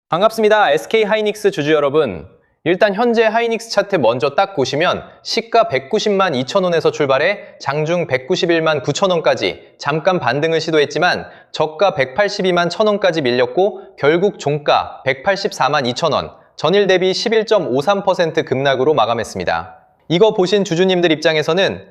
반갑습니다. SK 하이닉스 주주 여러분. 일단 현재 하이닉스 차트 먼저 딱 보시면 시가 190만 2천원에서 출발해 장중 191만 9천원까지 잠깐 반등을 시도했지만 저가 182만 1천원까지 밀렸고 결국 종가 184만 2천원, 전일 대비 11.53% 급락으로 마감했습니다. 이거 보신 주주님들 입장에서는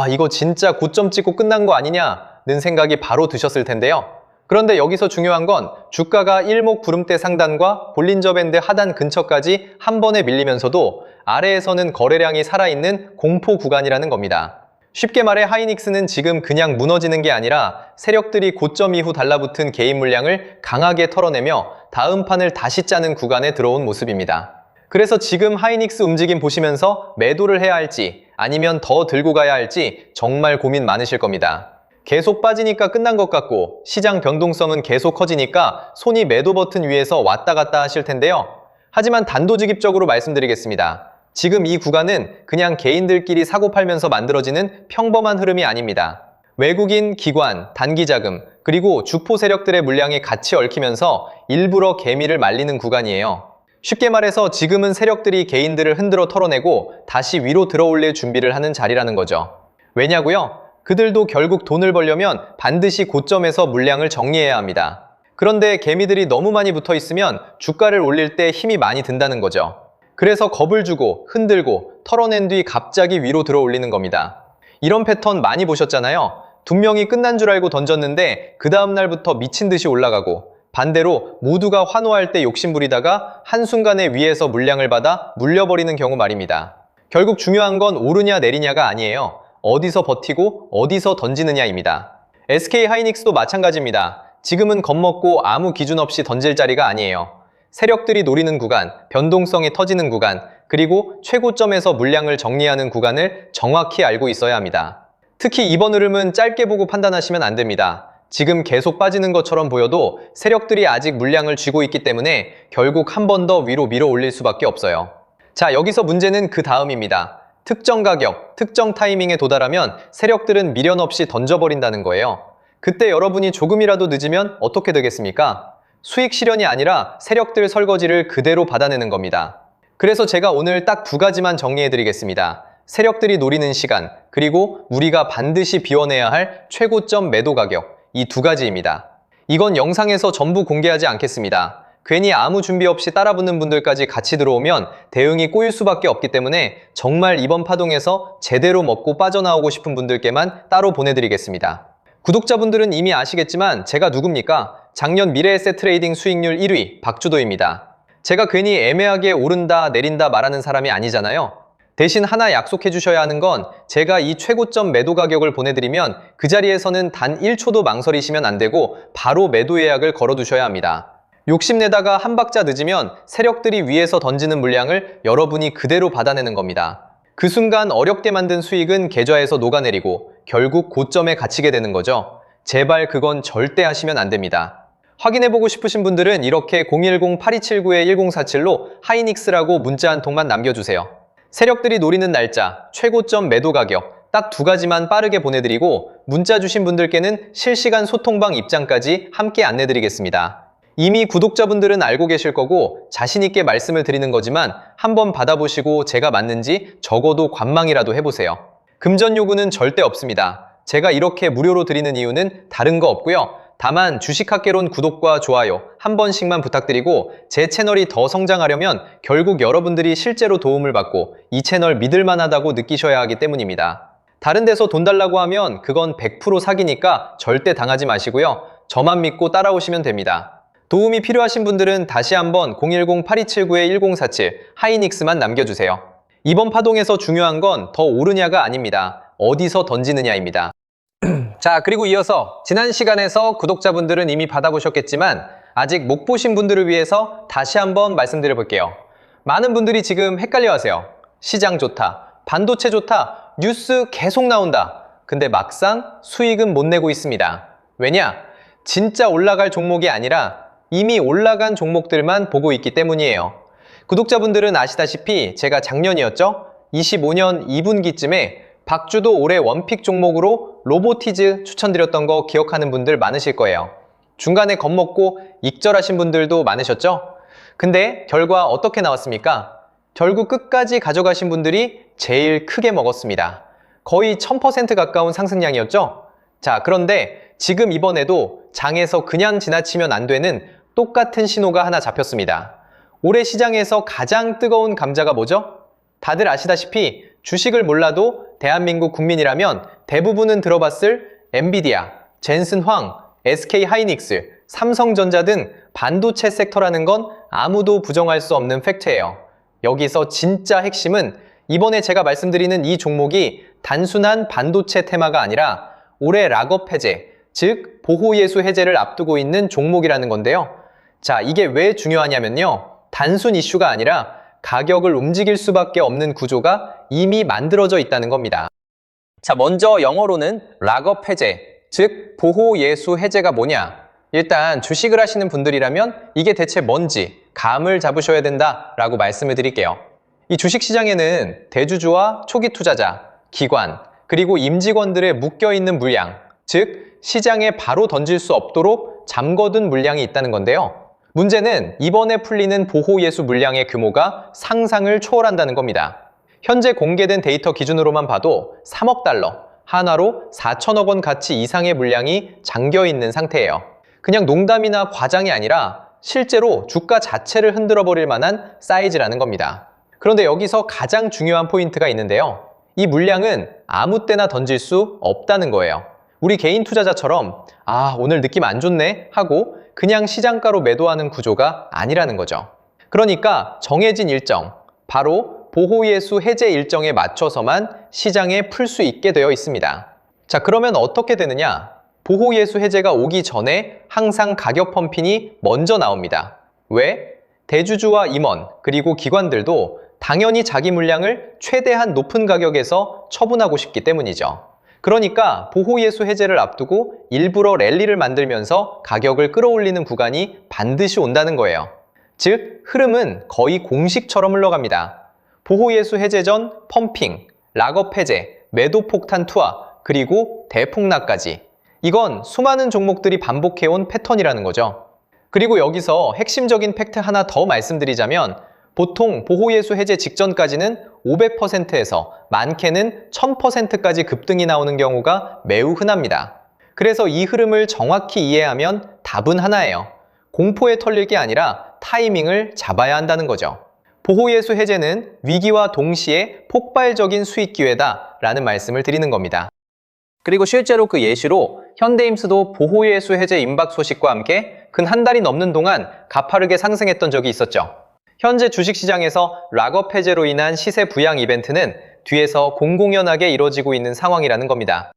이거 진짜 고점 찍고 끝난 거 아니냐는 생각이 바로 드셨을 텐데요. 그런데 여기서 중요한 건 주가가 일목구름대 상단과 볼린저 밴드 하단 근처까지 한 번에 밀리면서도 아래에서는 거래량이 살아있는 공포 구간이라는 겁니다. 쉽게 말해 하이닉스는 지금 그냥 무너지는 게 아니라 세력들이 고점 이후 달라붙은 개인 물량을 강하게 털어내며 다음 판을 다시 짜는 구간에 들어온 모습입니다. 그래서 지금 하이닉스 움직임 보시면서 매도를 해야 할지 아니면 더 들고 가야 할지 정말 고민 많으실 겁니다. 계속 빠지니까 끝난 것 같고 시장 변동성은 계속 커지니까 손이 매도 버튼 위에서 왔다 갔다 하실 텐데요. 하지만 단도직입적으로 말씀드리겠습니다. 지금 이 구간은 그냥 개인들끼리 사고 팔면서 만들어지는 평범한 흐름이 아닙니다. 외국인, 기관, 단기자금, 그리고 주포 세력들의 물량이 같이 얽히면서 일부러 개미를 말리는 구간이에요. 쉽게 말해서 지금은 세력들이 개인들을 흔들어 털어내고 다시 위로 들어올릴 준비를 하는 자리라는 거죠. 왜냐고요? 그들도 결국 돈을 벌려면 반드시 고점에서 물량을 정리해야 합니다. 그런데 개미들이 너무 많이 붙어 있으면 주가를 올릴 때 힘이 많이 든다는 거죠. 그래서 겁을 주고 흔들고 털어낸 뒤 갑자기 위로 들어 올리는 겁니다. 이런 패턴 많이 보셨잖아요. 분명히 끝난 줄 알고 던졌는데 그 다음 날부터 미친 듯이 올라가고 반대로 모두가 환호할 때 욕심부리다가 한순간에 위에서 물량을 받아 물려버리는 경우 말입니다. 결국 중요한 건 오르냐 내리냐가 아니에요. 어디서 버티고 어디서 던지느냐입니다. SK 하이닉스도 마찬가지입니다. 지금은 겁먹고 아무 기준 없이 던질 자리가 아니에요. 세력들이 노리는 구간, 변동성이 터지는 구간, 그리고 최고점에서 물량을 정리하는 구간을 정확히 알고 있어야 합니다. 특히 이번 흐름은 짧게 보고 판단하시면 안 됩니다. 지금 계속 빠지는 것처럼 보여도 세력들이 아직 물량을 쥐고 있기 때문에 결국 한 번 더 위로 밀어 올릴 수밖에 없어요. 자, 여기서 문제는 그 다음입니다. 특정 가격, 특정 타이밍에 도달하면 세력들은 미련 없이 던져버린다는 거예요. 그때 여러분이 조금이라도 늦으면 어떻게 되겠습니까? 수익 실현이 아니라 세력들 설거지를 그대로 받아내는 겁니다. 그래서 제가 오늘 딱 두 가지만 정리해드리겠습니다. 세력들이 노리는 시간, 그리고 우리가 반드시 비워내야 할 최고점 매도 가격, 이 두 가지입니다. 이건 영상에서 전부 공개하지 않겠습니다. 괜히 아무 준비 없이 따라붙는 분들까지 같이 들어오면 대응이 꼬일 수밖에 없기 때문에 정말 이번 파동에서 제대로 먹고 빠져나오고 싶은 분들께만 따로 보내드리겠습니다. 구독자분들은 이미 아시겠지만 제가 누굽니까? 작년 미래에셋 트레이딩 수익률 1위 박주도입니다. 제가 괜히 애매하게 오른다 내린다 말하는 사람이 아니잖아요. 대신 하나 약속해 주셔야 하는 건 제가 이 최고점 매도 가격을 보내드리면 그 자리에서는 단 1초도 망설이시면 안 되고 바로 매도 예약을 걸어두셔야 합니다. 욕심내다가 한 박자 늦으면 세력들이 위에서 던지는 물량을 여러분이 그대로 받아내는 겁니다. 그 순간 어렵게 만든 수익은 계좌에서 녹아내리고 결국 고점에 갇히게 되는 거죠. 제발 그건 절대 하시면 안 됩니다. 확인해보고 싶으신 분들은 이렇게 010-8279-1047로 하이닉스라고 문자 한 통만 남겨주세요. 세력들이 노리는 날짜, 최고점 매도 가격 딱 두 가지만 빠르게 보내드리고 문자 주신 분들께는 실시간 소통방 입장까지 함께 안내드리겠습니다. 이미 구독자분들은 알고 계실 거고 자신있게 말씀을 드리는 거지만 한번 받아보시고 제가 맞는지 적어도 관망이라도 해보세요. 금전 요구는 절대 없습니다. 제가 이렇게 무료로 드리는 이유는 다른 거 없고요. 다만 주식학개론 구독과 좋아요 한 번씩만 부탁드리고 제 채널이 더 성장하려면 결국 여러분들이 실제로 도움을 받고 이 채널 믿을만하다고 느끼셔야 하기 때문입니다. 다른 데서 돈 달라고 하면 그건 100% 사기니까 절대 당하지 마시고요. 저만 믿고 따라오시면 됩니다. 도움이 필요하신 분들은 다시 한번 010-8279-1047 하이닉스만 남겨주세요. 이번 파동에서 중요한 건 더 오르냐가 아닙니다. 어디서 던지느냐입니다. 자, 그리고 이어서 지난 시간에서 구독자분들은 이미 받아보셨겠지만 아직 못 보신 분들을 위해서 다시 한번 말씀드려 볼게요. 많은 분들이 지금 헷갈려하세요. 시장 좋다, 반도체 좋다, 뉴스 계속 나온다. 근데 막상 수익은 못 내고 있습니다. 왜냐? 진짜 올라갈 종목이 아니라 이미 올라간 종목들만 보고 있기 때문이에요. 구독자분들은 아시다시피 제가 작년이었죠? 25년 2분기쯤에 박주도 올해 원픽 종목으로 로보티즈 추천드렸던 거 기억하는 분들 많으실 거예요. 중간에 겁먹고 익절하신 분들도 많으셨죠? 근데 결과 어떻게 나왔습니까? 결국 끝까지 가져가신 분들이 제일 크게 먹었습니다. 거의 1000% 가까운 상승량이었죠? 자, 그런데 지금 이번에도 장에서 그냥 지나치면 안 되는 똑같은 신호가 하나 잡혔습니다. 올해 시장에서 가장 뜨거운 감자가 뭐죠? 다들 아시다시피 주식을 몰라도 대한민국 국민이라면 대부분은 들어봤을 엔비디아, 젠슨황, SK하이닉스, 삼성전자 등 반도체 섹터라는 건 아무도 부정할 수 없는 팩트예요. 여기서 진짜 핵심은 이번에 제가 말씀드리는 이 종목이 단순한 반도체 테마가 아니라 올해 락업 해제, 즉 보호예수 해제를 앞두고 있는 종목이라는 건데요. 자, 이게 왜 중요하냐면요. 단순 이슈가 아니라 가격을 움직일 수밖에 없는 구조가 이미 만들어져 있다는 겁니다. 자, 먼저 영어로는 락업 해제, 즉 보호예수 해제가 뭐냐? 일단 주식을 하시는 분들이라면 이게 대체 뭔지 감을 잡으셔야 된다라고 말씀을 드릴게요. 이 주식시장에는 대주주와 초기 투자자, 기관, 그리고 임직원들의 묶여있는 물량, 즉 시장에 바로 던질 수 없도록 잠궈둔 물량이 있다는 건데요. 문제는 이번에 풀리는 보호예수 물량의 규모가 상상을 초월한다는 겁니다. 현재 공개된 데이터 기준으로만 봐도 3억 달러, 한화로 4천억 원 가치 이상의 물량이 잠겨있는 상태예요. 그냥 농담이나 과장이 아니라 실제로 주가 자체를 흔들어 버릴 만한 사이즈라는 겁니다. 그런데 여기서 가장 중요한 포인트가 있는데요. 이 물량은 아무 때나 던질 수 없다는 거예요. 우리 개인 투자자처럼 오늘 느낌 안 좋네 하고 그냥 시장가로 매도하는 구조가 아니라는 거죠. 그러니까 정해진 일정, 바로 보호예수 해제 일정에 맞춰서만 시장에 풀 수 있게 되어 있습니다. 자, 그러면 어떻게 되느냐? 보호예수 해제가 오기 전에 항상 가격 펌핑이 먼저 나옵니다. 왜? 대주주와 임원, 그리고 기관들도 당연히 자기 물량을 최대한 높은 가격에서 처분하고 싶기 때문이죠. 그러니까 보호예수 해제를 앞두고 일부러 랠리를 만들면서 가격을 끌어올리는 구간이 반드시 온다는 거예요. 즉, 흐름은 거의 공식처럼 흘러갑니다. 보호예수 해제 전 펌핑, 락업 해제, 매도 폭탄 투하, 그리고 대폭락까지. 이건 수많은 종목들이 반복해온 패턴이라는 거죠. 그리고 여기서 핵심적인 팩트 하나 더 말씀드리자면 보통 보호예수 해제 직전까지는 500%에서 많게는 1000%까지 급등이 나오는 경우가 매우 흔합니다. 그래서 이 흐름을 정확히 이해하면 답은 하나예요. 공포에 털릴 게 아니라 타이밍을 잡아야 한다는 거죠. 보호예수 해제는 위기와 동시에 폭발적인 수익 기회다 라는 말씀을 드리는 겁니다. 그리고 실제로 그 예시로 현대임스도 보호예수 해제 임박 소식과 함께 근 한 달이 넘는 동안 가파르게 상승했던 적이 있었죠. 현재 주식시장에서 락업 해제로 인한 시세 부양 이벤트는 뒤에서 공공연하게 이뤄지고 있는 상황이라는 겁니다.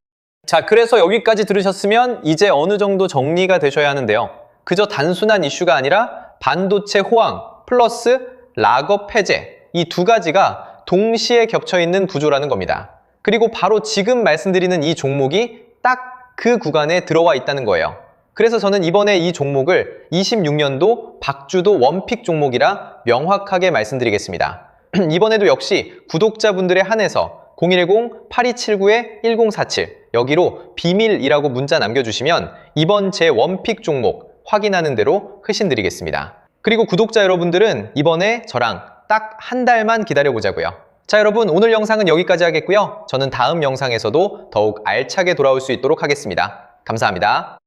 자, 그래서 여기까지 들으셨으면 이제 어느 정도 정리가 되셔야 하는데요. 그저 단순한 이슈가 아니라 반도체 호황 플러스 락업 해제, 이 두 가지가 동시에 겹쳐있는 구조라는 겁니다. 그리고 바로 지금 말씀드리는 이 종목이 딱 그 구간에 들어와 있다는 거예요. 그래서 저는 이번에 이 종목을 26년도 박주도 원픽 종목이라 명확하게 말씀드리겠습니다. 이번에도 역시 구독자분들에 한해서 010-8279-1047 여기로 비밀이라고 문자 남겨주시면 이번 제 원픽 종목 확인하는 대로 회신드리겠습니다. 그리고 구독자 여러분들은 이번에 저랑 딱 한 달만 기다려보자고요. 자, 여러분, 오늘 영상은 여기까지 하겠고요. 저는 다음 영상에서도 더욱 알차게 돌아올 수 있도록 하겠습니다. 감사합니다.